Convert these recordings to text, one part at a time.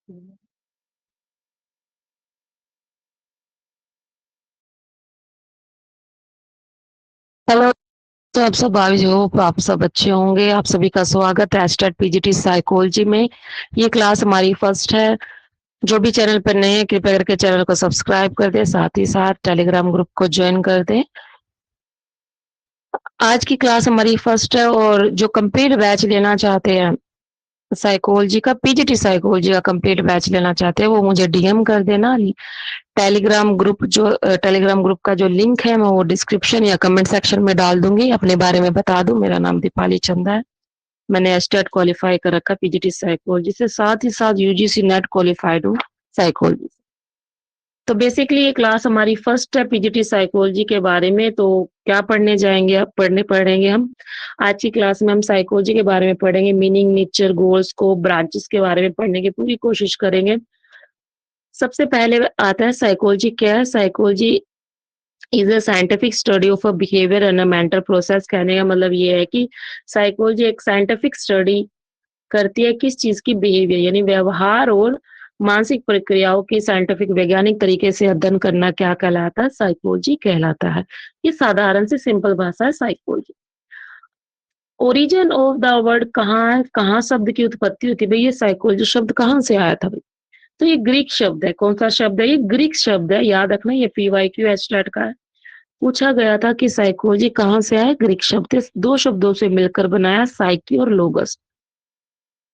Hello. तो आप सब भाई हो, आप सब अच्छे होंगे। आप सभी का स्वागत है एस्टेट पीजीटी साइकोलॉजी में। ये क्लास हमारी फर्स्ट है। जो भी चैनल पर नए हैं कृपया करके चैनल को सब्सक्राइब कर दे, साथ ही साथ टेलीग्राम ग्रुप को ज्वाइन कर दे। आज की क्लास हमारी फर्स्ट है और जो कंप्लीट बैच लेना चाहते हैं साइकोलॉजी का, पीजीटी साइकोलॉजी का कंप्लीट बैच लेना चाहते हैं वो मुझे डीएम कर देना। टेलीग्राम ग्रुप का जो लिंक है मैं वो डिस्क्रिप्शन या कमेंट सेक्शन में डाल दूंगी। अपने बारे में बता दूं, मेरा नाम दीपाली चंदा है। मैंने एस्टेट क्वालिफाई कर रखा पीजीटी साइकोलॉजी से, साथ ही साथ यूजीसी नेट क्वालिफाइड हूँ साइकोलॉजी। तो बेसिकली ये क्लास हमारी फर्स्ट है पीजीटी साइकोलॉजी के बारे में। तो क्या पढ़ने जाएंगे, अब पढ़ेंगे हम। आज की क्लास में हम साइकोलॉजी के बारे में पढ़ेंगे, meaning, nature, goals, scope, branches के बारे में पढ़ने की पूरी कोशिश करेंगे। सबसे पहले आता है साइकोलॉजी क्या है। Psychology is a scientific study of a behaviour and a mental process. कहने का मतलब ये है कि साइकोलॉजी एक साइंटिफिक स्टडी करती है किस चीज की, बिहेवियर यानी व्यवहार और मानसिक प्रक्रियाओं की साइंटिफिक वैज्ञानिक तरीके से अध्ययन करना क्या कहलाता है, साइकोलॉजी कहलाता है। ये साधारण से सिंपल भाषा है psychology. Origin of the word कहाँ है, कहाँ शब्द की उत्पत्ति होती है भाई, ये साइकोलॉजी शब्द कहाँ से आया था भाई। तो ये ग्रीक शब्द है। कौन सा शब्द है, ये ग्रीक शब्द है, याद रखना। ये पीवाईक्यू एस्टेट का है। पूछा गया था कि साइकोलॉजी कहाँ से आया, ग्रीक शब्द। दो शब्दों से मिलकर बनाया, साइकी और लोगस।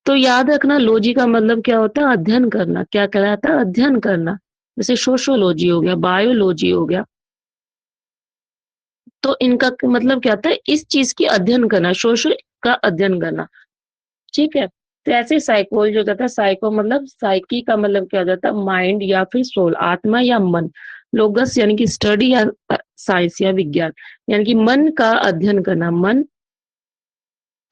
तो याद रखना, लॉजी का मतलब क्या होता है, अध्ययन करना। क्या कहलाता है, अध्ययन करना। जैसे सोशियोलॉजी हो गया, बायोलॉजी हो गया। तो इनका मतलब क्या होता है, इस चीज की अध्ययन करना, सोशल का अध्ययन करना। ठीक है। तो ऐसे साइकोलॉजी हो जाता है। साइको मतलब साइकी का मतलब क्या हो जाता है, माइंड या फिर सोल, आत्मा या मन। लोगस यानी कि स्टडी या साइंस या विज्ञान, यानी कि मन का अध्ययन करना। मन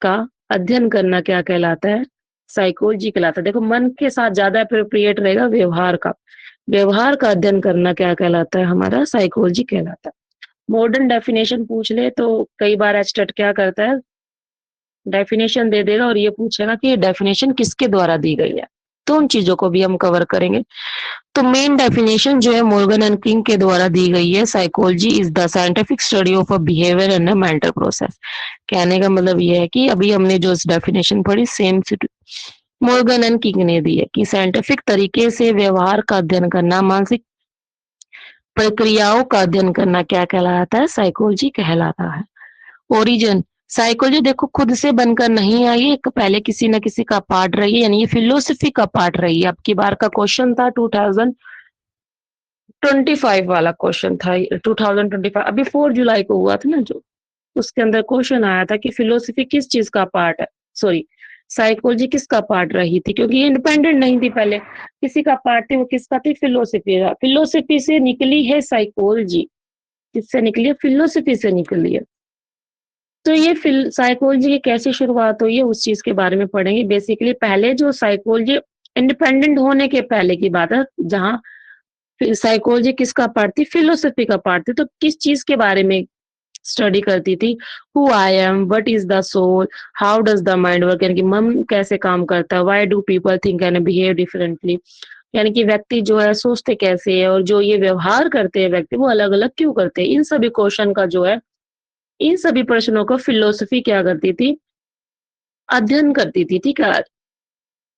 का अध्ययन करना क्या कहलाता है, साइकोलॉजी कहलाता है। देखो, मन के साथ ज्यादा अप्रोप्रिएट रहेगा व्यवहार का। व्यवहार का अध्ययन करना क्या कहलाता है, हमारा साइकोलॉजी कहलाता है। मॉडर्न डेफिनेशन पूछ ले तो कई बार एस्टेट क्या करता है, डेफिनेशन दे देगा और ये पूछेगा कि ये डेफिनेशन किसके द्वारा दी गई है। तो उन चीजों को भी हम कवर करेंगे। तो मेन डेफिनेशन जो है मॉर्गन एंड किंग के द्वारा दी गई है, psychology is the scientific study of a behaviour and a mental process. कहने का मतलब ये है कि अभी हमने जो डेफिनेशन पढ़ी, सेम मॉर्गन एंड किंग ने दी है कि साइंटिफिक तरीके से व्यवहार का अध्ययन करना, मानसिक प्रक्रियाओं का अध्ययन करना क्या कहलाता है, साइकोलॉजी कहलाता है। ओरिजिन, साइकोलॉजी देखो खुद से बनकर नहीं आई है, पहले किसी न किसी का पार्ट रही है, यानी ये फिलोसफी का पार्ट रही है। अब की बार का क्वेश्चन था 2025 वाला क्वेश्चन था, 2025 अभी 4 जुलाई को हुआ था ना जो, उसके अंदर क्वेश्चन आया था कि फिलोसफी किस चीज का पार्ट है, सॉरी साइकोलॉजी किसका पार्ट रही थी, क्योंकि ये इंडिपेंडेंट नहीं थी पहले। किसी का पार्ट थी, वो किसका थी, फिलोसफी का। फिलोसफी से निकली है साइकोलॉजी। किससे निकली है, फिलोसफी से निकली है। तो ये साइकोलॉजी की कैसे शुरुआत हुई है उस चीज के बारे में पढ़ेंगे। बेसिकली पहले जो साइकोलॉजी इंडिपेंडेंट होने के पहले की बात है, जहाँ साइकोलॉजी किसका पार्ट थी, फिलोसफी का पार्ट थी। तो किस चीज के बारे में स्टडी करती थी, who I am, what is the soul, how does the mind work, यानी कि मन कैसे काम करता है, why do people think and behave differently, यानी कि व्यक्ति जो है सोचते कैसे है, और जो ये व्यवहार करते हैं व्यक्ति वो अलग अलग क्यों करते हैं। इन सभी क्वेश्चन का जो है, इन सभी प्रश्नों को फिलोसफी क्या करती थी, अध्ययन करती थी। ठीक है,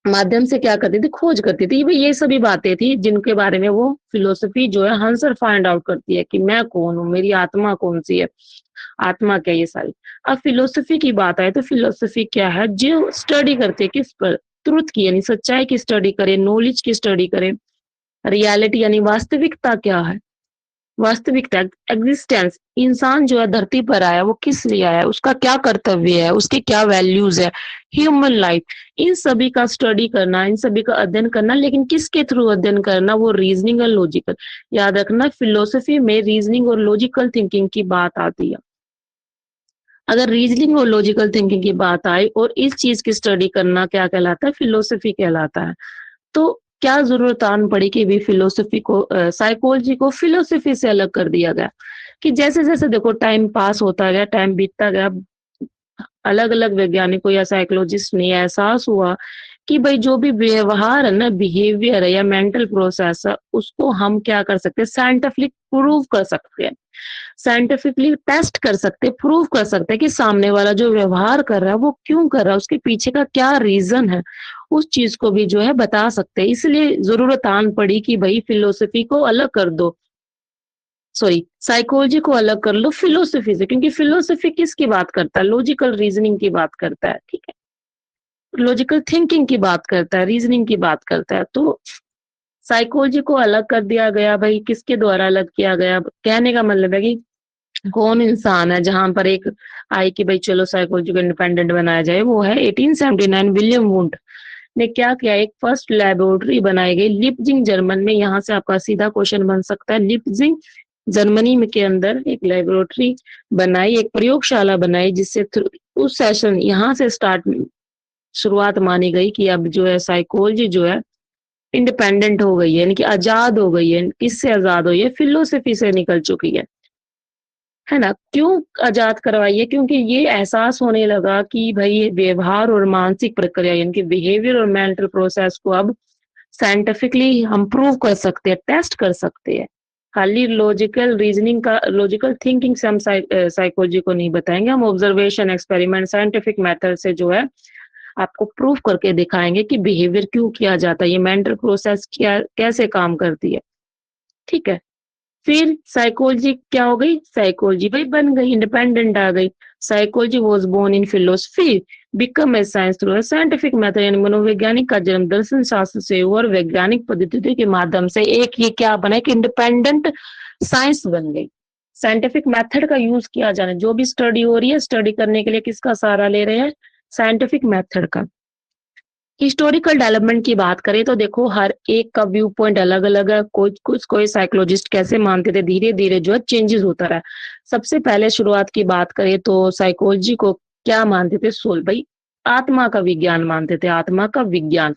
माध्यम से क्या करती थी, खोज करती थी। भाई ये सभी बातें थी जिनके बारे में वो फिलोसफी जो है आंसर फाइंड आउट करती है कि मैं कौन हूँ, मेरी आत्मा कौन सी है, आत्मा क्या, ये सारी। अब फिलोसफी की बात आए तो फिलोसफी क्या है, जो स्टडी करते हैं किस पर, ट्रुथ की यानी सच्चाई की स्टडी करे, नॉलेज की स्टडी करे, रियलिटी यानी वास्तविकता क्या है, वास्तविकता एग्जिस्टेंस, इंसान जो है धरती पर आया वो किस लिए आया, उसका क्या कर्तव्य है, उसके क्या वैल्यूज है, ह्यूमन लाइफ, इन सभी का स्टडी करना, इन सभी का अध्ययन करना। लेकिन किसके थ्रू अध्ययन करना, वो रीजनिंग और लॉजिकल। याद रखना, फिलोसफी में रीजनिंग और लॉजिकल थिंकिंग की बात आती है। अगर रीजनिंग और लॉजिकल थिंकिंग की बात आई और इस चीज की स्टडी करना क्या कहलाता है, फिलोसफी कहलाता है। तो क्या जरूरत आन पड़ी कि भी फिलोसफी को, साइकोलॉजी को फिलोसफी से अलग कर दिया गया। कि जैसे जैसे देखो टाइम पास होता गया, टाइम बीतता गया, अलग अलग वैज्ञानिकों या साइकोलॉजिस्ट ने एहसास हुआ कि भाई जो भी व्यवहार है ना, बिहेवियर है या मेंटल प्रोसेस है, उसको हम क्या कर सकते हैं, साइंटिफिकली प्रूव कर सकते हैं, साइंटिफिकली टेस्ट कर सकते हैं, प्रूव कर सकते हैं कि सामने वाला जो व्यवहार कर रहा है वो क्यों कर रहा है, उसके पीछे का क्या रीजन है, उस चीज को भी जो है बता सकते हैं। इसलिए जरूरत आन पड़ी कि भाई फिलोसफी को अलग कर दो, सॉरी साइकोलॉजी को अलग कर लो फिलोसफी से, क्योंकि फिलोसफी किसकी बात करता है, लॉजिकल रीजनिंग की बात करता है, ठीक है, लॉजिकल थिंकिंग की बात करता है, रीजनिंग की बात करता है। तो साइकोलॉजी को अलग कर दिया गया, भाई किसके द्वारा अलग किया गया, कहने का मतलब है कि कौन इंसान है जहां पर एक आई कि भाई चलो साइकोलॉजी को इंडिपेंडेंट बनाया जाए, वो है 1879 विलियम वुंड ने क्या किया, एक फर्स्ट लेबोरेटरी बनाई गई लिप्जिंग जर्मन में। यहाँ से आपका सीधा क्वेश्चन बन सकता है, लिप्जिंग जर्मनी में के अंदर एक लेबोरेटरी बनाई, एक प्रयोगशाला बनाई, जिससे उस सेशन यहाँ से स्टार्ट शुरुआत मानी गई कि अब जो है साइकोलॉजी जो है इंडिपेंडेंट हो गई है, यानी कि आजाद हो गई है। किससे आजाद हुई है, फिलोसफी से निकल चुकी है ना। क्यों आजाद करवाई है, क्योंकि ये एहसास होने लगा कि भाई व्यवहार और मानसिक प्रक्रिया यानी कि बिहेवियर और मेंटल प्रोसेस को अब साइंटिफिकली हम प्रूव कर सकते हैं, टेस्ट कर सकते हैं। खाली लॉजिकल रीजनिंग का, लॉजिकल थिंकिंग से हम साइकोलॉजी को नहीं बताएंगे, हम ऑब्जर्वेशन, एक्सपेरिमेंट, साइंटिफिक मेथड से जो है आपको प्रूफ करके दिखाएंगे कि बिहेवियर क्यों किया जाता है, ये मेंटल प्रोसेस क्या कैसे काम करती है, ठीक है। फिर साइकोलॉजी क्या हो गई, साइकोलॉजी भाई बन गई, इंडिपेंडेंट आ गई। Psychology was born in philosophy become a science through scientific method, यानी मनोवैज्ञानिक का जन्म दर्शन शास्त्र से और वैज्ञानिक पद्धति के माध्यम से एक ये क्या बना, एक इंडिपेंडेंट साइंस बन गई। साइंटिफिक मेथड का यूज किया जाना, जो भी स्टडी हो रही है, स्टडी करने के लिए किसका सहारा ले रहे हैं, साइंटिफिक मेथड का। हिस्टोरिकल डेवलपमेंट की बात करें तो देखो हर एक का व्यू पॉइंट अलग अलग है, कोई साइकोलॉजिस्ट कैसे मानते थे, धीरे धीरे जो है चेंजेस होता रहा। सबसे पहले शुरुआत की बात करें तो साइकोलॉजी को क्या मानते थे, सोल, भाई आत्मा का विज्ञान मानते थे, आत्मा का विज्ञान।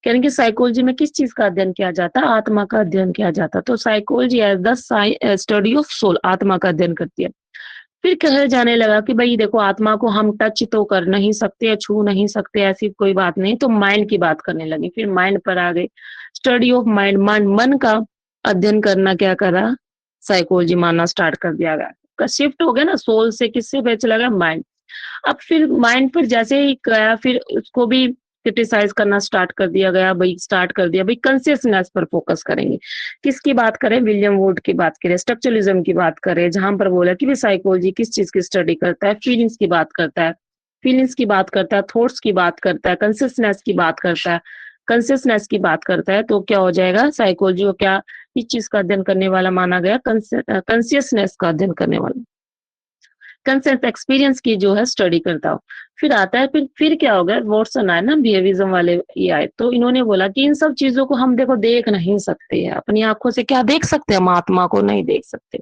यानी कि साइकोलॉजी में किस चीज का अध्ययन किया जाता है, आत्मा का अध्ययन किया जाता। तो psychology as the study of soul, आत्मा का अध्ययन करती है। फिर कहा जाने लगा कि भाई देखो आत्मा को हम टच तो कर नहीं सकते या छू नहीं सकते, ऐसी कोई बात नहीं, तो माइंड की बात करने लगे। फिर माइंड पर आ गए, स्टडी ऑफ माइंड, मन का अध्ययन करना क्या करा, साइकोलॉजी मानना स्टार्ट कर दिया गया। शिफ्ट हो गया ना, सोल से किससे पे चला गया, माइंड। अब फिर माइंड पर जैसे ही गया, फिर उसको भी क्रिटिसाइज करना स्टार्ट कर दिया गया, भाई स्टार्ट कर दिया भाई कॉन्शियसनेस पर फोकस करेंगे। किसकी बात करें, विलियम वुड की बात करें, स्ट्रक्चरलिज्म की बात करें, जहां पर बोला कि साइकोलॉजी किस चीज की स्टडी करता है, फीलिंग्स की बात करता है, फीलिंग्स की बात करता है, थॉट्स की बात करता है, कॉन्शियसनेस की बात करता है, कॉन्शियसनेस की बात करता है। तो क्या हो जाएगा, साइकोलॉजी को क्या इस चीज का अध्ययन करने वाला माना गया, कॉन्शियसनेस का अध्ययन करने वाला, कंसेंट एक्सपीरियंस की जो है स्टडी करता हो। फिर आता है, फिर क्या हो गया, वॉटसन आए ना, बिहेवियरिज्म वाले ये आए, तो इन्होंने बोला कि इन सब चीजों को हम देखो देख नहीं सकते हैं अपनी आंखों से, क्या देख सकते हैं, हम आत्मा को नहीं देख सकते।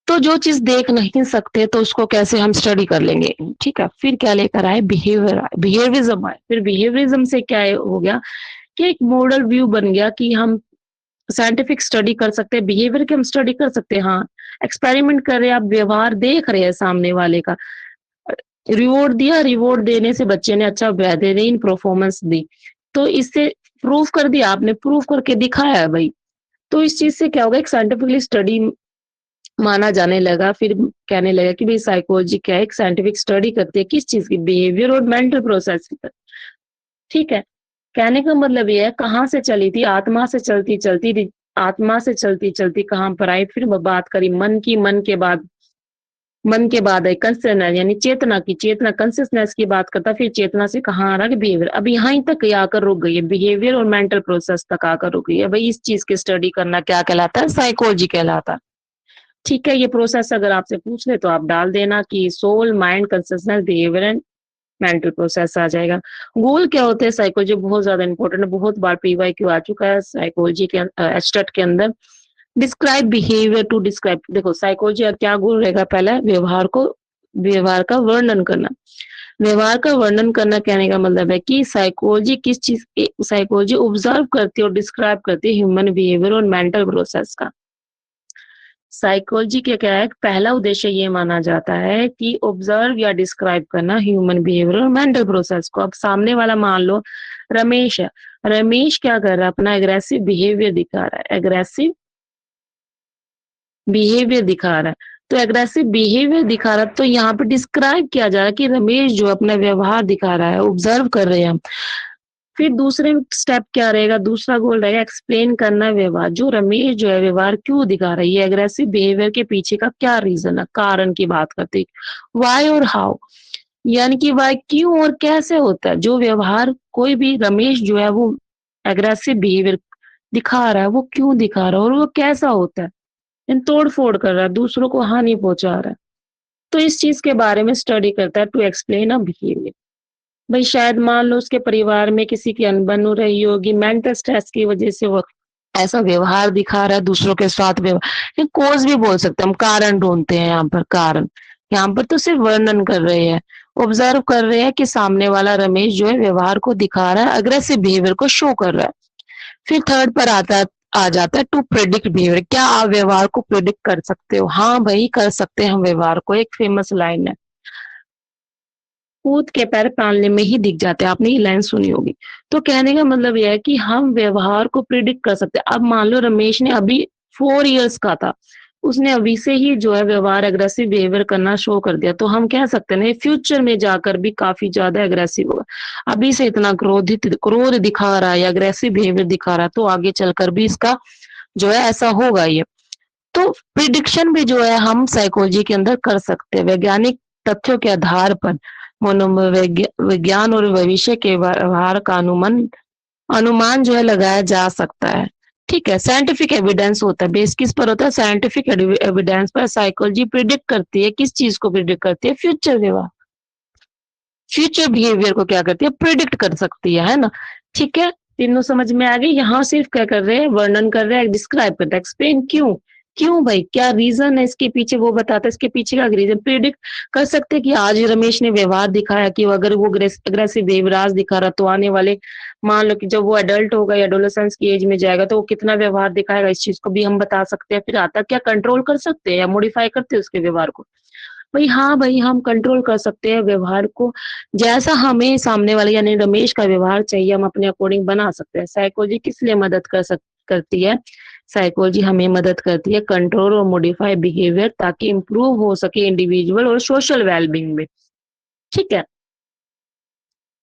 तो जो चीज देख नहीं सकते तो उसको कैसे हम स्टडी कर लेंगे, ठीक है। फिर क्या लेकर आए, बिहेवियरिज्म आए। फिर बिहेवियरिज्म से क्या हो गया कि एक मॉडल व्यू बन गया कि हम साइंटिफिक स्टडी कर सकते हैं, बिहेवियर की हम स्टडी कर सकते हैं। हाँ, एक्सपेरिमेंट कर रहे हैं, आप व्यवहार देख रहे हैं सामने वाले का, रिवॉर्ड दिया, रिवॉर्ड देने से बच्चे ने अच्छा बेहतरीन परफॉर्मेंस दी, तो इससे प्रूफ कर दिया, आपने प्रूफ करके दिखाया है भाई। तो इस चीज से क्या होगा, एक साइंटिफिकली स्टडी माना जाने लगा। फिर कहने लगा कि भाई साइकोलॉजी क्या है, एक साइंटिफिक स्टडी करती है किस चीज की, बिहेवियर और मेंटल प्रोसेस की, ठीक है। कहने का मतलब ये है, कहाँ से चली थी, आत्मा से चलती चलती, आत्मा से चलती चलती कहाँ पर आई, फिर बात करी मन की, मन के बाद आई कंसर्न, यानी चेतना की, चेतना कॉन्शियसनेस की बात करता, फिर चेतना से कहाँ आ रहा है बिहेवियर। अब यहाँ तक आकर रुक गई है, बिहेवियर और मेंटल प्रोसेस तक आकर रुक गई है। भाई इस चीज की स्टडी करना क्या कहलाता है, साइकोलॉजी कहलाता है, ठीक है। ये प्रोसेस अगर आपसे पूछ ले तो आप डाल देना कि soul, mind, consciousness, behaviour and mental process आ जाएगा। गोल क्या होते हैं साइकोलॉजी, बहुत ज्यादा इंपॉर्टेंट है, बहुत बार PYQ आ चुका है साइकोलॉजी के एस्टेट के अंदर। डिस्क्राइब बिहेवियर टू डिस्क्राइब, देखो साइकोलॉजी का क्या गोल रहेगा, पहला व्यवहार का वर्णन करना। व्यवहार का वर्णन करना कहने का मतलब है कि साइकोलॉजी किस चीज, साइकोलॉजी ऑब्जर्व करती है और डिस्क्राइब करती है ह्यूमन बिहेवियर और मेंटल प्रोसेस का। साइकोलॉजी के क्या है, पहला उद्देश्य ये माना जाता है कि ऑब्जर्व या डिस्क्राइब करना ह्यूमन बिहेवियर और मेंटल प्रोसेस को। अब सामने वाला मान लो रमेश है, रमेश क्या कर रहा है, अपना एग्रेसिव बिहेवियर दिखा रहा है, एग्रेसिव बिहेवियर दिखा रहा है। तो एग्रेसिव बिहेवियर दिखा रहा है, तो यहाँ पे डिस्क्राइब किया जा रहा है कि रमेश जो अपना व्यवहार दिखा रहा है, ऑब्जर्व कर रहे हैं हम। फिर दूसरे स्टेप क्या रहेगा, दूसरा गोल रहेगा एक्सप्लेन करना व्यवहार, जो रमेश जो है व्यवहार क्यों दिखा रही है, एग्रेसिव बिहेवियर के पीछे का क्या रीजन है, कारण की बात करते हैं, वाई और हाउ, यानी कि वाई क्यों और कैसे होता है, जो व्यवहार कोई भी रमेश जो है वो एग्रेसिव बिहेवियर दिखा रहा है, वो क्यों दिखा रहा है और वो कैसा होता है, इन तोड़ फोड़ कर रहा है, दूसरों को हानि पहुंचा रहा है। तो इस चीज के बारे में स्टडी करता है टू एक्सप्लेन अ बिहेवियर। भाई शायद मान लो उसके परिवार में किसी की अनबन हो रही होगी, मेंटल स्ट्रेस की वजह से वो ऐसा व्यवहार दिखा रहा है दूसरों के साथ व्यवहार, कोज भी बोल सकते हैं हम, कारण ढूंढते हैं यहाँ पर कारण, यहाँ पर तो सिर्फ वर्णन कर रहे हैं, ऑब्जर्व कर रहे हैं कि सामने वाला रमेश जो है व्यवहार को दिखा रहा है, अग्रेसिव बिहेवियर को शो कर रहा है। फिर थर्ड पर आ जाता है टू प्रिडिक्ट बिहेवियर, क्या आप व्यवहार को प्रिडिक्ट कर सकते हो, हाँ भाई कर सकते हैं हम व्यवहार को। एक फेमस लाइन है, कूद के पैर पालने में ही दिख जाते हैं, आपने ये लाइन सुनी होगी। तो कहने का मतलब यह है कि हम व्यवहार को प्रिडिक्ट कर सकते हैं। अब मान लो रमेश ने अभी 4 इयर्स का था, उसने अभी से ही जो है व्यवहार एग्रेसिव बिहेवियर करना शो कर दिया, तो हम कह सकते हैं फ्यूचर में जाकर भी काफी ज्यादा एग्रेसिव होगा। अभी से इतना क्रोध दिखा रहा है, अग्रेसिव बिहेवियर दिखा रहा है, तो आगे चलकर भी इसका जो है ऐसा होगा ये। तो प्रिडिक्शन भी जो है हम साइकोलॉजी के अंदर कर सकते हैं, वैज्ञानिक तथ्यों के आधार पर मनोविज्ञान और भविष्य के व्यवहार का अनुमान जो है लगाया जा सकता है। ठीक है, साइंटिफिक एविडेंस होता है, बेस किस पर होता है, साइंटिफिक एविडेंस पर साइकोलॉजी प्रिडिक्ट करती है, किस चीज को प्रिडिक्ट करती है, फ्यूचर व्यवहार, फ्यूचर बिहेवियर को क्या करती है, प्रिडिक्ट कर सकती है ना। ठीक है, तीनों समझ में आ गई। यहाँ सिर्फ क्या कर रहे हैं, वर्णन कर रहे हैं, डिस्क्राइब करते हैं, एक्सप्लेन क्यों, क्यों भाई क्या रीजन है इसके पीछे, वो बताता है इसके पीछे का रीजन। प्रिडिक्ट कर सकते हैं कि आज रमेश ने व्यवहार दिखाया कि अगर वो अग्रेसिव बिहेवियर आज दिखा रहा, तो आने वाले मान लो कि जब वो एडल्ट होगा या एडोलेसेंस की एज में जाएगा तो वो कितना व्यवहार दिखाएगा, इस चीज को भी हम बता सकते हैं। फिर आता क्या, कंट्रोल कर सकते हैं या मॉडिफाई करते हैं उसके व्यवहार को। भाई हाँ भाई, हम कंट्रोल कर सकते हैं व्यवहार को, जैसा हमें सामने वाले यानी रमेश का व्यवहार चाहिए हम अपने अकॉर्डिंग बना सकते हैं। साइकोलॉजी किस लिए मदद करती है, साइकोलॉजी हमें मदद करती है कंट्रोल और मॉडिफाई बिहेवियर, ताकि इंप्रूव हो सके इंडिविजुअल और सोशल वेलबींग में। ठीक है,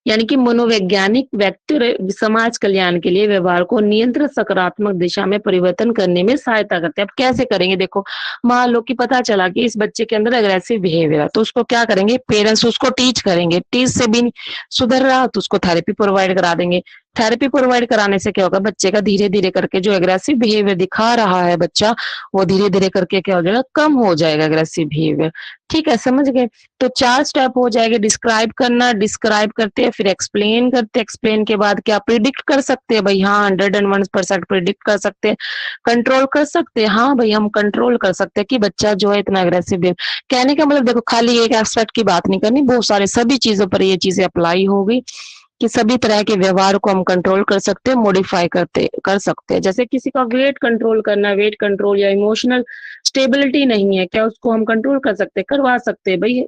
यानी कि मनोवैज्ञानिक व्यक्ति और समाज कल्याण के लिए व्यवहार को नियंत्रित सकारात्मक दिशा में परिवर्तन करने में सहायता करते हैं। अब कैसे करेंगे, देखो मान लो कि पता चला कि इस बच्चे के अंदर अग्रेसिव बिहेवियर है, तो उसको क्या करेंगे, पेरेंट्स उसको टीच करेंगे, टीच से भी सुधर रहा तो उसको थेरेपी प्रोवाइड करा देंगे। थेरेपी प्रोवाइड कराने से क्या होगा, बच्चे का धीरे धीरे करके जो एग्रेसिव बिहेवियर दिखा रहा है बच्चा, वो धीरे धीरे करके क्या हो जाएगा, कम हो जाएगा एग्रेसिव बिहेवियर। ठीक है, समझ गए। तो 4 स्टेप हो जाएंगे, डिस्क्राइब करना, डिस्क्राइब करते हैं, फिर एक्सप्लेन करते हैं, एक्सप्लेन के बाद क्या प्रिडिक्ट कर सकते हैं, भाई हाँ 101% प्रिडिक्ट कर सकते हैं। कंट्रोल कर सकते हैं, हाँ भाई हम कंट्रोल कर सकते हैं कि बच्चा जो है इतना अग्रेसिव। कहने का मतलब देखो खाली एक एस्पेक्ट की बात नहीं करनी, बहुत सारे सभी चीजों पर ये चीजें अप्लाई होगी कि सभी तरह के व्यवहार को हम कंट्रोल कर सकते हैं, मॉडिफाई कर सकते हैं। जैसे किसी का वेट कंट्रोल करना, वेट कंट्रोल या इमोशनल स्टेबिलिटी नहीं है, क्या उसको हम कंट्रोल कर सकते हैं, करवा सकते हैं भाई,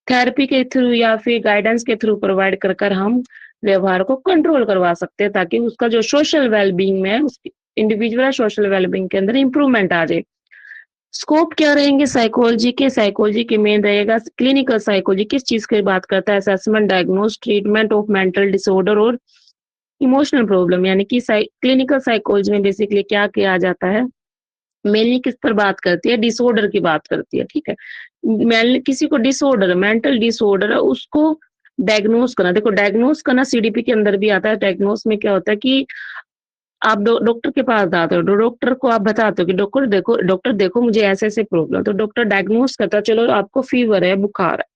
थेरेपी के थ्रू या फिर गाइडेंस के थ्रू प्रोवाइड कर कर हम व्यवहार को कंट्रोल करवा सकते हैं, ताकि उसका जो सोशल वेलबींग में है, उसकी इंडिविजुअल सोशल वेलबींग के अंदर इंप्रूवमेंट आ जाए। स्कोप क्या रहेंगे साइकोलॉजी के मेन रहेगा क्लिनिकल साइकोलॉजी, किस चीज की बात करता है, assessment, diagnose, treatment of mental disorder और इमोशनल प्रॉब्लम। यानी कि क्लिनिकल साइकोलॉजी में बेसिकली क्या किया जाता है, मेनली किस पर बात करती है, डिसऑर्डर की बात करती है। ठीक है, किसी को डिसऑर्डर, मेंटल डिसऑर्डर है, उसको डायग्नोस करना। देखो डायग्नोस करना सीडीपी के अंदर भी आता है। डायग्नोस में क्या होता है कि आप डॉक्टर के पास जाते हो, डॉक्टर को आप बताते हो कि डॉक्टर देखो मुझे ऐसे ऐसे प्रॉब्लम, तो डॉक्टर डायग्नोस करता है, चलो आपको फीवर है, बुखार है,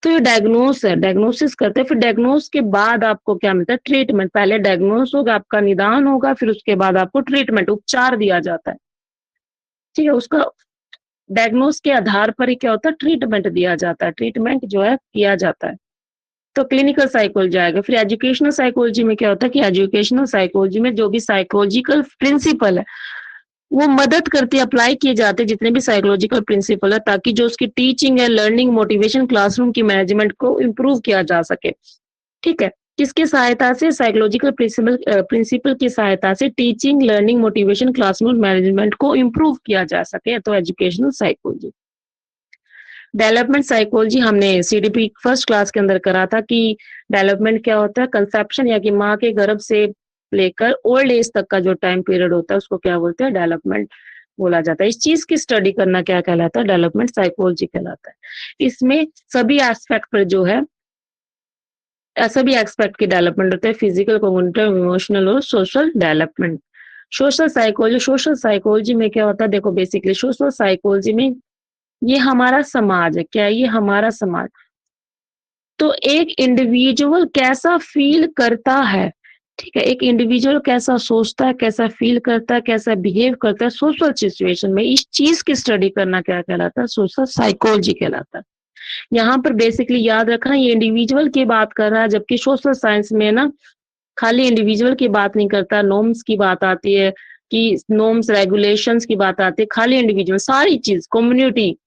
तो ये डायग्नोस है, डायग्नोसिस करते हैं। फिर डायग्नोस के बाद आपको क्या मिलता है, ट्रीटमेंट। पहले डायग्नोस होगा, आपका निदान होगा, फिर उसके बाद आपको ट्रीटमेंट, उपचार दिया जाता है। ठीक है, उसका डायग्नोस के आधार पर ही क्या होता है, ट्रीटमेंट दिया जाता है, ट्रीटमेंट जो है किया जाता है। तो क्लिनिकल साइकोलॉजी आएगा। फिर एजुकेशनल साइकोलॉजी में क्या होता है कि एजुकेशनल साइकोलॉजी में जो भी साइकोलॉजिकल प्रिंसिपल है वो मदद करते अप्लाई किए जाते जितने भी साइकोलॉजिकल प्रिंसिपल है, ताकि जो उसकी टीचिंग है, लर्निंग, मोटिवेशन, क्लासरूम की मैनेजमेंट को इम्प्रूव किया जा सके। ठीक है, किसकी सहायता से? साइकोलॉजिकल प्रिंसिपल की सहायता से teaching, learning, motivation, classroom management को इम्प्रूव किया जा सके, तो एजुकेशनल साइकोलॉजी। डेवलपमेंट साइकोलॉजी हमने सीडीपी फर्स्ट क्लास के अंदर करा था कि डेवलपमेंट क्या होता है, कंसेप्शन या कि माँ के गर्भ से लेकर ओल्ड एज तक का जो टाइम पीरियड होता है उसको क्या बोलते हैं, डेवलपमेंट बोला जाता है। इस चीज की स्टडी करना क्या कहलाता है, डेवलपमेंट साइकोलॉजी कहलाता है। इसमें सभी एस्पेक्ट पर जो है, सभी एस्पेक्ट की डेवलपमेंट होते हैं, फिजिकल, कॉग्निटिव, इमोशनल और सोशल डेवलपमेंट। सोशल साइकोलॉजी में क्या होता है, देखो बेसिकली सोशल साइकोलॉजी में ये हमारा समाज है। क्या ये हमारा समाज? तो एक इंडिविजुअल कैसा फील करता है, ठीक है, एक इंडिविजुअल कैसा सोचता है, कैसा फील करता है, कैसा बिहेव करता है सोशल सिचुएशन में, इस चीज की स्टडी करना क्या कहलाता है, सोशल साइकोलॉजी कहलाता है। यहाँ पर बेसिकली याद रखना ये इंडिविजुअल की बात कर रहा है, जबकि सोशल साइंस में ना खाली इंडिविजुअल की बात नहीं करता, नॉर्म्स की बात आती है, कि नॉर्म्स रेगुलेशंस की बात आती है, खाली इंडिविजुअल सारी चीज, कम्युनिटी,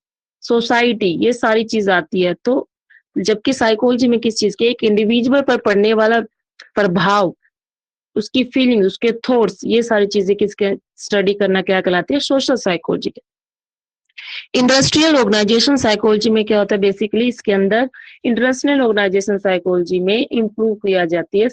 सोसाइटी, ये सारी चीज आती है। तो जबकि साइकोलॉजी में किस चीज के, एक इंडिविजुअल पर पड़ने वाला प्रभाव, उसकी फीलिंग, उसके थॉट्स, ये सारी चीजें किसके स्टडी करना क्या कहलाती है, सोशल साइकोलॉजी के। इंडस्ट्रियल ऑर्गेनाइजेशन साइकोलॉजी में क्या होता है, बेसिकली इसके अंदर इंटरनेशनल ऑर्गेनाइजेशन साइकोलॉजी में इंप्रूव किया जाती है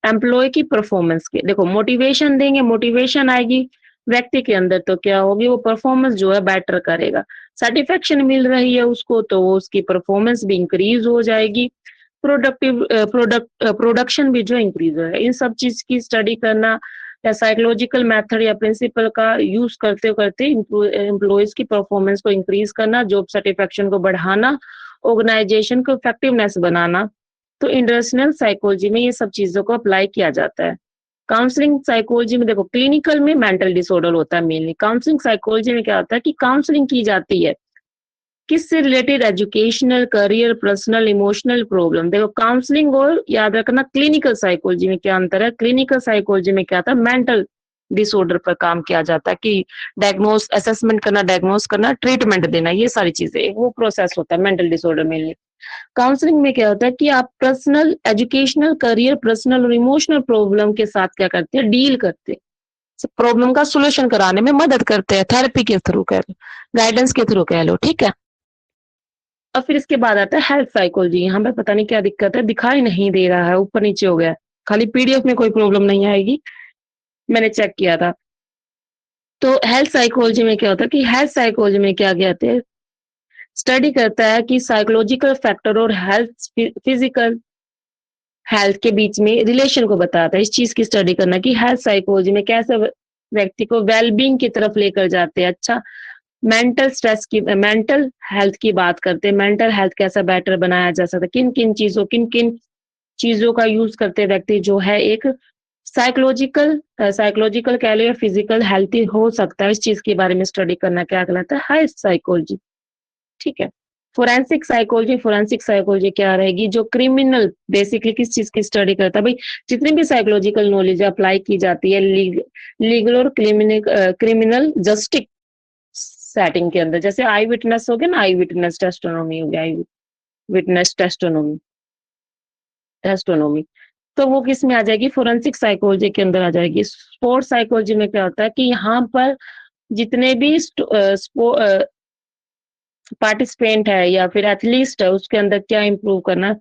एम्प्लॉय की परफॉर्मेंस के। देखो मोटिवेशन देंगे, मोटिवेशन आएगी व्यक्ति के अंदर, तो क्या होगी, वो परफॉर्मेंस जो है बेटर करेगा। सेटिस्फेक्शन मिल रही है उसको, तो वो उसकी परफॉर्मेंस भी इंक्रीज हो जाएगी। प्रोडक्शन भी जो इंक्रीज है। इन सब चीज की स्टडी करना या साइकोलॉजिकल मेथड या प्रिंसिपल का यूज करते करते एम्प्लॉयज की परफॉर्मेंस को इंक्रीज करना, जॉब सेटिस्फेक्शन को बढ़ाना, ऑर्गेनाइजेशन को इफेक्टिवनेस बनाना। तो इंटरनेशनल साइकोलॉजी में ये सब चीजों को अप्लाई किया जाता है। काउंसलिंग साइकोलॉजी में देखो, क्लिनिकल में मेंटल डिसऑर्डर होता है मेनली। काउंसलिंग साइकोलॉजी में क्या होता है कि काउंसलिंग की जाती है किससे related, educational, career, personal, emotional problem. देखो काउंसलिंग और याद रखना क्लिनिकल साइकोलॉजी में क्या अंतर है। क्लिनिकल साइकोलॉजी में क्या था, मेंटल डिसऑर्डर पर काम किया जाता है कि डायग्नोस, असेसमेंट करना, डायग्नोस करना, ट्रीटमेंट देना, ये सारी चीजें, वो प्रोसेस होता है मेंटल डिसऑर्डर में। काउंसलिंग में क्या होता है कि आप पर्सनल, एजुकेशनल, करियर, पर्सनल और इमोशनल प्रॉब्लम के साथ क्या करते हैं, डील करते हैं, प्रॉब्लम का सोल्यूशन कराने में मदद करते हैं, थेरेपी के थ्रू कह लो, गाइडेंस के थ्रू कह लो, ठीक है। और फिर इसके बाद आता है हेल्थ साइकोलॉजी। यहाँ पे पता नहीं क्या दिक्कत है, दिखाई नहीं दे रहा है, ऊपर नीचे हो गया। खाली पीडीएफ में कोई प्रॉब्लम नहीं आएगी, मैंने चेक किया था। तो हेल्थ साइकोलॉजी में क्या होता है कि हेल्थ साइकोलॉजी में क्या कहते हैं, स्टडी करता है कि साइकोलॉजिकल फैक्टर और हेल्थ, फिजिकल हेल्थ के बीच में रिलेशन को बताता है। इस चीज की स्टडी करना कि हेल्थ साइकोलॉजी में कैसे व्यक्ति को वेलबींग की तरफ लेकर जाते हैं। अच्छा, मेंटल स्ट्रेस की, मेंटल हेल्थ की बात करते हैं, मेंटल हेल्थ कैसा बेटर बनाया जा सकता है, किन किन चीजों का यूज करते व्यक्ति जो है एक साइकोलॉजिकल कह लो या फिजिकल हेल्थी हो सकता है। इस चीज के बारे में स्टडी करना क्या कहलाता है, हेल्थ साइकोलॉजी, ठीक है। फोरेंसिक साइकोलॉजी क्या रहेगी, जो क्रिमिनल, बेसिकली किस चीज की स्टडी करता है भाई, जितनी भी साइकोलॉजिकल नॉलेज अप्लाई की जाती है लीगल और क्रिमिनल जस्टिस सेटिंग के अंदर। जैसे आई विटनेस हो गया ना, आई विटनेस टेस्टोनोमी हो गया, आई विटनेस टेस्टोनोमी, तो वो किस में आ जाएगी, फोरेंसिक साइकोलॉजी के अंदर आ जाएगी। स्पोर्ट्स साइकोलॉजी में क्या होता है कि यहाँ पर जितने भी पार्टिसिपेंट है या फिर एथलीट है, उसके अंदर क्या इंप्रूव करना,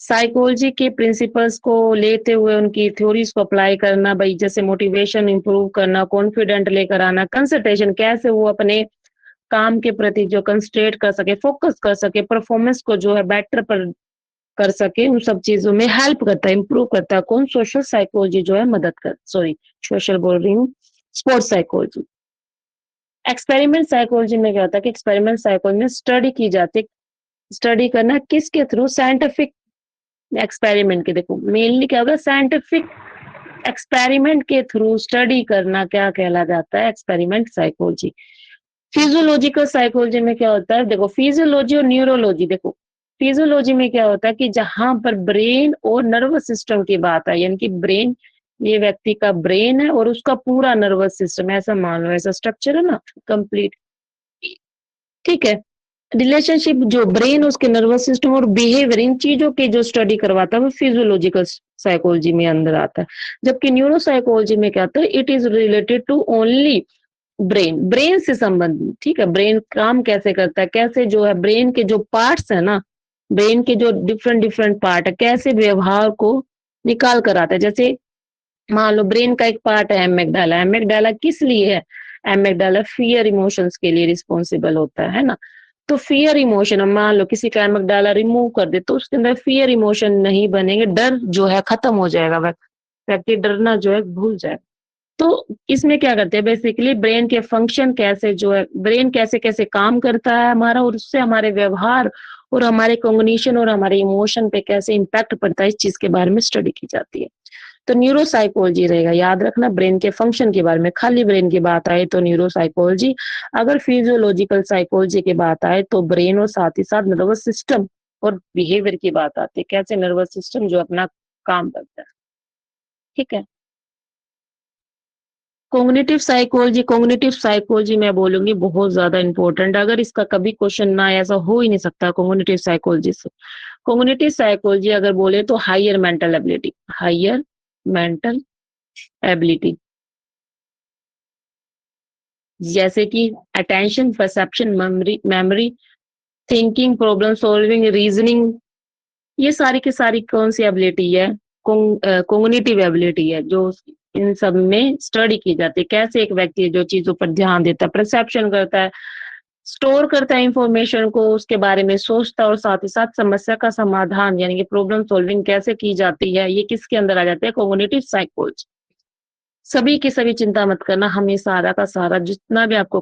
साइकोलॉजी के प्रिंसिपल्स को लेते हुए उनकी थ्योरीज को अप्लाई करना भाई, जैसे मोटिवेशन इंप्रूव करना, कॉन्फिडेंट लेकर आना, कंसंट्रेशन, कैसे वो अपने काम के प्रति जो कंसंट्रेट कर सके, फोकस कर सके, परफॉर्मेंस को जो है बेटर पर कर सके, उन सब चीजों में हेल्प करता है, इंप्रूव करता है। कौन, सोशल साइकोलॉजी जो है मदद कर, सॉरी सोशल बोल रही हूँ, स्पोर्ट्स साइकोलॉजी। एक्सपेरिमेंट साइकोलॉजी में क्या होता है कि एक्सपेरिमेंट साइकोलॉजी में स्टडी की जाती है, स्टडी करना किसके थ्रू, साइंटिफिक एक्सपेरिमेंट के। देखो मेनली क्या होगा, साइंटिफिक एक्सपेरिमेंट के थ्रू स्टडी करना क्या कहला जाता है, एक्सपेरिमेंट साइकोलॉजी। फिजियोलॉजिकल साइकोलॉजी में क्या होता है, देखो फिजियोलॉजी और न्यूरोलॉजी। देखो फिजियोलॉजी में क्या होता है कि जहां पर ब्रेन और नर्वस सिस्टम की बात है, यानी कि ब्रेन ये व्यक्ति का ब्रेन है और उसका पूरा नर्वस सिस्टम, ऐसा मान लो, ऐसा स्ट्रक्चर है ना कंप्लीट। ठीक है। रिलेशनशिप जो ब्रेन, उसके नर्वस सिस्टम और बिहेवियर, इन चीजों की जो स्टडी करवाता है वो फिजियोलॉजिकल साइकोलॉजी में अंदर आता है। जबकि न्यूरो साइकोलॉजी में क्या आता है, it is related to only brain, brain से संबंधित। ठीक है, ब्रेन काम कैसे करता है, कैसे जो है ब्रेन के जो पार्ट्स है ना, ब्रेन के जो डिफरेंट डिफरेंट पार्ट है, कैसे व्यवहार को निकाल कर आता है। जैसे मान लो ब्रेन का एक पार्ट है एमेगडाला, एमेगडाला किस लिए है, एमेगडाला फियर इमोशंस के लिए रिस्पॉन्सिबल होता है ना। तो फियर इमोशन, मान लो किसी का एमेगडाला रिमूव कर दे तो उसके अंदर फियर इमोशन नहीं बनेंगे, डर जो है खत्म हो जाएगा, व्यक्ति डरना जो है भूल जाए। तो इसमें क्या करते हैं, बेसिकली ब्रेन के फंक्शन कैसे जो है, ब्रेन कैसे कैसे काम करता है हमारा, और उससे हमारे व्यवहार और हमारे कॉग्निशन और हमारे इमोशन पे कैसे इम्पैक्ट पड़ता है, इस चीज के बारे में स्टडी की जाती है। तो न्यूरोसाइकोलॉजी रहेगा, याद रखना ब्रेन के फंक्शन के बारे में। खाली ब्रेन की बात आए तो न्यूरोसाइकोलॉजी, अगर फिजियोलॉजिकल साइकोलॉजी की बात आए तो ब्रेन और साथ ही साथ नर्वस सिस्टम और बिहेवियर की बात आती है, कैसे नर्वस सिस्टम जो अपना काम करता है। ठीक है। कॉग्निटिव साइकोलॉजी मैं बोलूंगी बहुत ज्यादा इंपॉर्टेंट, अगर इसका कभी क्वेश्चन ना आए, ऐसा हो ही नहीं सकता कॉग्निटिव साइकोलॉजी से। कॉग्निटिव साइकोलॉजी अगर बोले तो higher mental ability, higher mental ability, जैसे कि attention, perception, memory, thinking, problem solving, reasoning, ये सारी की सारी कौन सी एबिलिटी है, कॉग्निटिव एबिलिटी है, जो इन सब में स्टडी की जाती है। कैसे एक व्यक्ति जो चीजों पर ध्यान देता है, परसेप्शन करता है, स्टोर करता है इंफॉर्मेशन को, उसके बारे में सोचता है, और साथ ही साथ समस्या का समाधान यानी कि प्रॉब्लम सॉल्विंग कैसे की जाती है, ये किसके अंदर आ जाता है, कॉग्निटिव साइकोलॉजी। सभी की सभी चिंता मत करना, हम ये सारा का सारा जितना भी आपको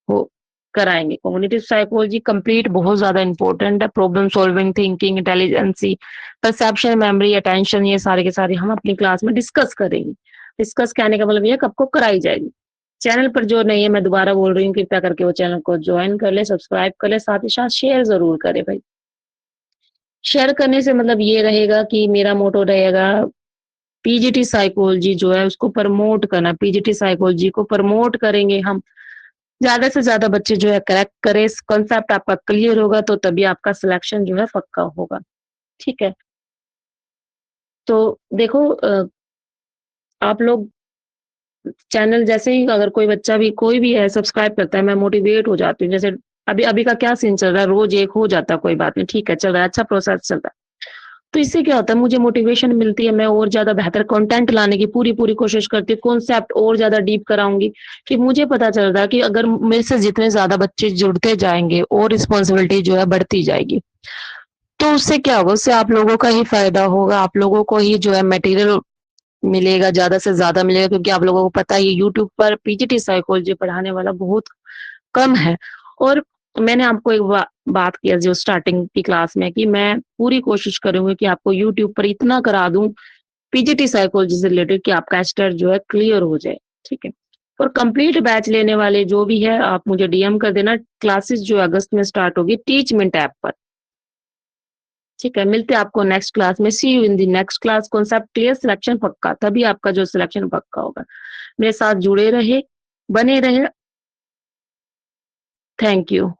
हो कराएंगे। कॉग्निटिव साइकोलॉजी कंप्लीट बहुत ज्यादा इंपॉर्टेंट है, problem solving, thinking, intelligence, perception, memory, attention, ये सारे के सारे हम अपनी क्लास में डिस्कस करेंगे। डिस्कस कहने का मतलब ये आपको कराई जाएगी। चैनल पर जो नहीं है, मैं दोबारा बोल रही हूँ, कृपया करके वो चैनल को ज्वाइन कर ले, सब्सक्राइब कर ले, साथ ही साथ शेयर जरूर करे भाई। शेयर करने से मतलब ये रहेगा कि मेरा मोटो रहेगा पीजीटी साइकोलॉजी जो है उसको प्रमोट करना, पीजीटी साइकोलॉजी को प्रमोट करेंगे हम, ज्यादा से ज्यादा बच्चे जो है करेक्ट करे, कॉन्सेप्ट आपका क्लियर होगा तो तभी आपका सिलेक्शन जो है पक्का होगा। ठीक है। तो देखो आप लोग चैनल जैसे ही अगर कोई बच्चा भी कोई भी है सब्सक्राइब करता है, मैं मोटिवेट हो जाती हूँ। जैसे अभी अभी का क्या सीन चल रहा है, रोज एक हो जाता है, कोई बात नहीं, ठीक है, चल रहा है, अच्छा प्रोसेस चल रहा है। तो इससे क्या होता है, मुझे मोटिवेशन मिलती है, मैं और ज्यादा बेहतर कंटेंट लाने की पूरी पूरी कोशिश करती हूँ, कॉन्सेप्ट और ज्यादा डीप कराऊंगी, कि मुझे पता चल रहा है कि अगर मेरे से जितने ज्यादा बच्चे जुड़ते जाएंगे और रिस्पॉन्सिबिलिटी जो है बढ़ती जाएगी, तो उससे क्या होगा, उससे आप लोगों का ही फायदा होगा, आप लोगों को ही जो है मटेरियल मिलेगा, ज्यादा से ज्यादा मिलेगा, क्योंकि आप लोगों को पता है यूट्यूब पर पीजीटी साइकोलॉजी पढ़ाने वाला बहुत कम है। और मैंने आपको एक बात किया जो स्टार्टिंग की क्लास में, कि मैं पूरी कोशिश करूंगी कि आपको यूट्यूब पर इतना करा दूं पीजीटी साइकोलॉजी से रिलेटेड कि आपका स्टार्ट जो है क्लियर हो जाए। ठीक है। और कंप्लीट बैच लेने वाले जो भी है, आप मुझे डीएम कर देना, क्लासेस जो अगस्त में स्टार्ट होगी टीचमेंट ऐप पर। ठीक है, मिलते हैं आपको नेक्स्ट क्लास में, see you in the next class. Concept clear, selection पक्का, तभी आपका जो सिलेक्शन पक्का होगा। मेरे साथ जुड़े रहे, बने रहे। Thank you.